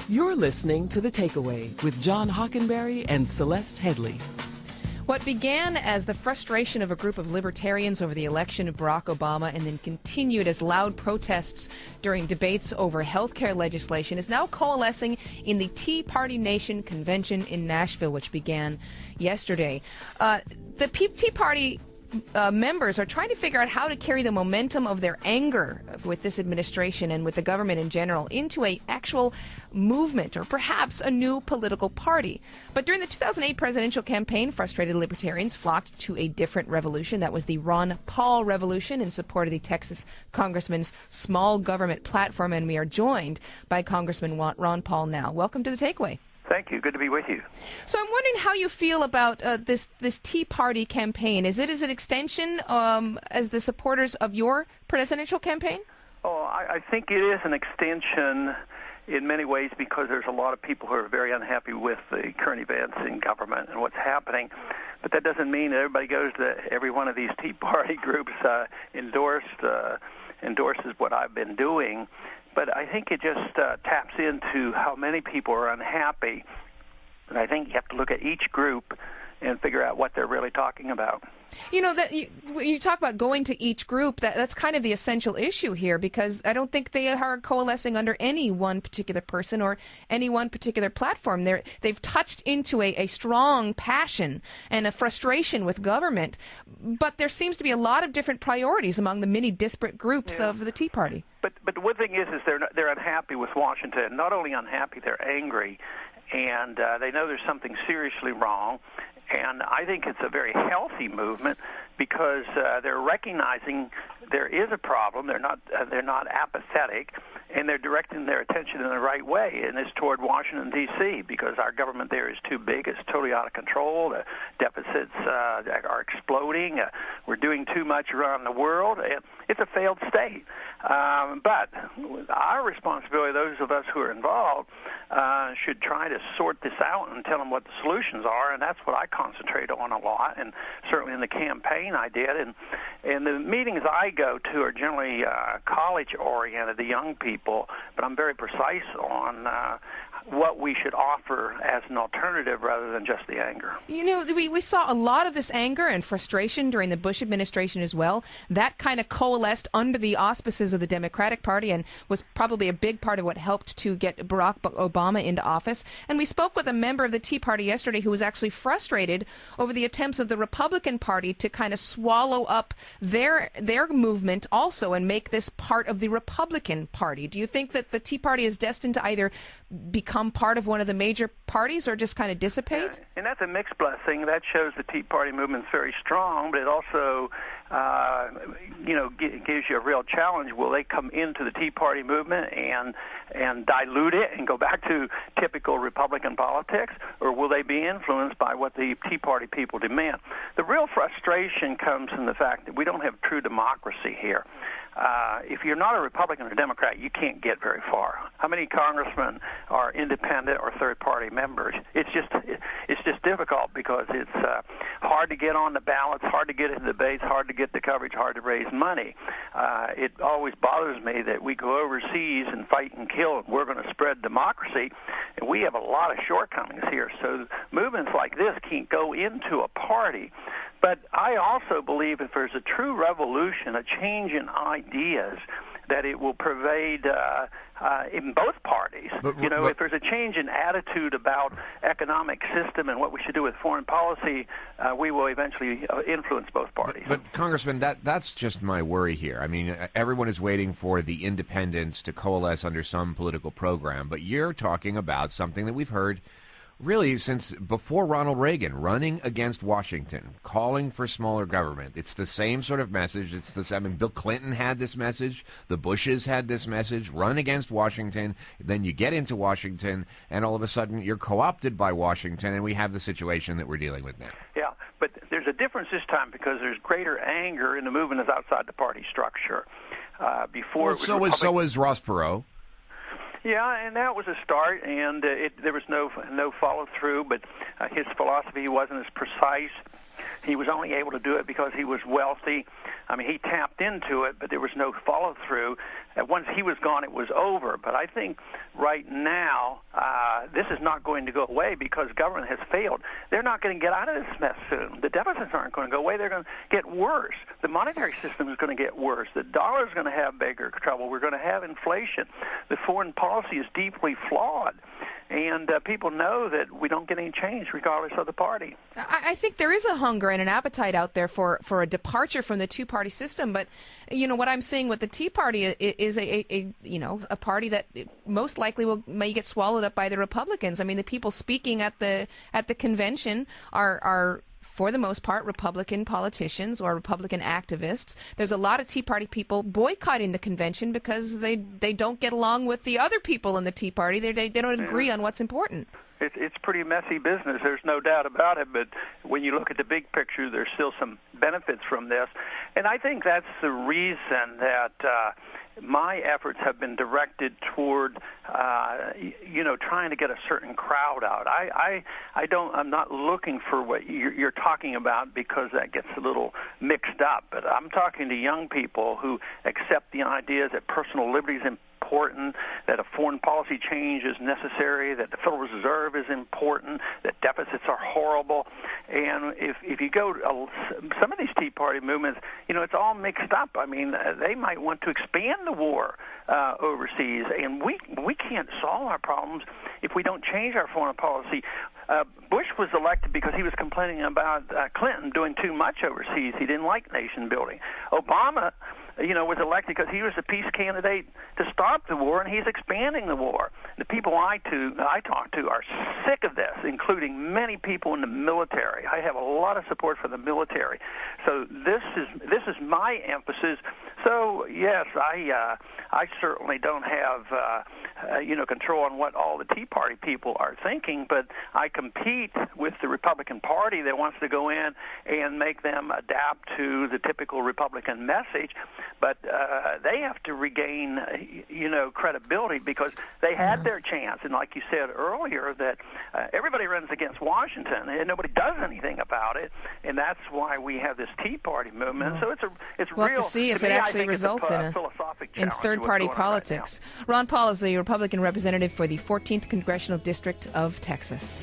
You're listening to The Takeaway with John Hockenberry and Celeste Headley. What began as the frustration of a group of libertarians over the election of Barack Obama and then continued as loud protests during debates over health care legislation is now coalescing in the Tea Party Nation convention in Nashville, which began yesterday. The Tea Party members are trying to figure out how to carry the momentum of their anger with this administration and with the government in general into an actual movement or perhaps a new political party. But during the 2008 presidential campaign, frustrated libertarians flocked to a different revolution. That was the Ron Paul revolution in support of the Texas congressman's small government platform. And we are joined by Congressman Ron Paul now. Welcome to The Takeaway. Thank you. Good to be with you. So I'm wondering how you feel about this Tea Party campaign. Is it as an extension as the supporters of your presidential campaign? Oh, I think it is an extension in many ways because there's a lot of people who are very unhappy with the current events in government and what's happening. But that doesn't mean that everybody goes to every one of these Tea Party groups endorses what I've been doing. But I think it just taps into how many people are unhappy. And I think you have to look at each group and figure out what they're really talking about. You know, when you talk about going to each group, that's kind of the essential issue here, because I don't think they are coalescing under any one particular person or any one particular platform. They've touched into a strong passion and a frustration with government, but there seems to be a lot of different priorities among the many disparate groups of the Tea Party. But the one thing is they're unhappy with Washington. Not only unhappy, they're angry, and they know there's something seriously wrong. And I think it's a very healthy movement because they're recognizing there is a problem. They're not apathetic, and they're directing their attention in the right way, and it's toward Washington, D.C., because our government there is too big. It's totally out of control. The deficits are exploding. We're doing too much around the world. It's a failed state. But our responsibility, those of us who are involved, should try to sort this out and tell them what the solutions are, and that's what I concentrate on a lot, and certainly in the campaign I did. And the meetings I go to are generally college-oriented, the young people, but I'm very precise on what we should offer as an alternative rather than just the anger. You know, we saw a lot of this anger and frustration during the Bush administration as well. That kind of coalesced under the auspices of the Democratic Party and was probably a big part of what helped to get Barack Obama into office. And we spoke with a member of the Tea Party yesterday who was actually frustrated over the attempts of the Republican Party to kind of swallow up their movement also and make this part of the Republican Party. Do you think that the Tea Party is destined to either become part of one of the major parties or just kind of dissipate? Yeah, and that's a mixed blessing. That shows the Tea Party movement's very strong, but it also gives you a real challenge. Will they come into the Tea Party movement and dilute it and go back to typical Republican politics, or will they be influenced by what the Tea Party people demand? The real frustration comes from the fact that we don't have true democracy here. If you're not a Republican or Democrat, you can't get very far. How many congressmen are independent or third-party members? It's just difficult because it's hard to get on the ballots, hard to get into debates, hard to get the coverage, hard to raise money. It always bothers me that we go overseas and fight and kill, and we're going to spread democracy, and we have a lot of shortcomings here. So movements like this can't go into a party. But I also believe if there's a true revolution, a change in ideas, that it will pervade in both parties. If there's a change in attitude about economic system and what we should do with foreign policy, we will eventually influence both parties. But Congressman, that's just my worry here. I mean, everyone is waiting for the independents to coalesce under some political program, but you're talking about something that we've heard really since before Ronald Reagan, running against Washington, calling for smaller government. It's the same sort of message. It's the same. I mean, Bill Clinton had this message. The Bushes had this message. Run against Washington. Then you get into Washington, and all of a sudden you're co-opted by Washington, and we have the situation that we're dealing with now. Yeah, but there's a difference this time because there's greater anger in the movement that's outside the party structure. So is Ross Perot. Yeah, and that was a start, and there was no follow-through, but his philosophy wasn't as precise. He was only able to do it because he was wealthy. I mean, he tapped into it, but there was no follow-through. Once he was gone, it was over. But I think right now this is not going to go away because government has failed. They're not going to get out of this mess soon. The deficits aren't going to go away. They're going to get worse. The monetary system is going to get worse. The dollar is going to have bigger trouble. We're going to have inflation. The foreign policy is deeply flawed. And people know that we don't get any change regardless of the party. I think there is a hunger and an appetite out there for a departure from the two-party system. But, you know, what I'm seeing with the Tea Party is a party that most likely may get swallowed up by the Republicans. I mean, the people speaking at the convention are for the most part, Republican politicians or Republican activists. There's a lot of Tea Party people boycotting the convention because they don't get along with the other people in the Tea Party. They don't agree on what's important. It's pretty messy business. There's no doubt about it. But when you look at the big picture, there's still some benefits from this. And I think that's the reason that my efforts have been directed toward, trying to get a certain crowd out. I'm not looking for what you're talking about because that gets a little mixed up. But I'm talking to young people who accept the idea that personal liberty is important, that a foreign policy change is necessary, that the Federal Reserve is important, that deficits are horrible. And if you go to some of these Tea Party movements, it's all mixed up. I mean, they might want to expand the war overseas, and we can't solve our problems if we don't change our foreign policy. Bush was elected because he was complaining about Clinton doing too much overseas. He didn't like nation building. Obama, was elected because he was a peace candidate to stop the war, and he's expanding the war. The people I talk to are sick of this, including many people in the military. I have a lot of support for the military. So this is my emphasis. So yes, I certainly don't have control on what all the Tea Party people are thinking, but I compete with the Republican Party that wants to go in and make them adapt to the typical Republican message. But they have to regain, credibility because they had their chance. And like you said earlier, that everybody runs against Washington and nobody does anything about it. And that's why we have this Tea Party movement. So it's we'll real. have to see if it actually results in third-party politics. Ron Paul is the Republican representative for the 14th Congressional District of Texas.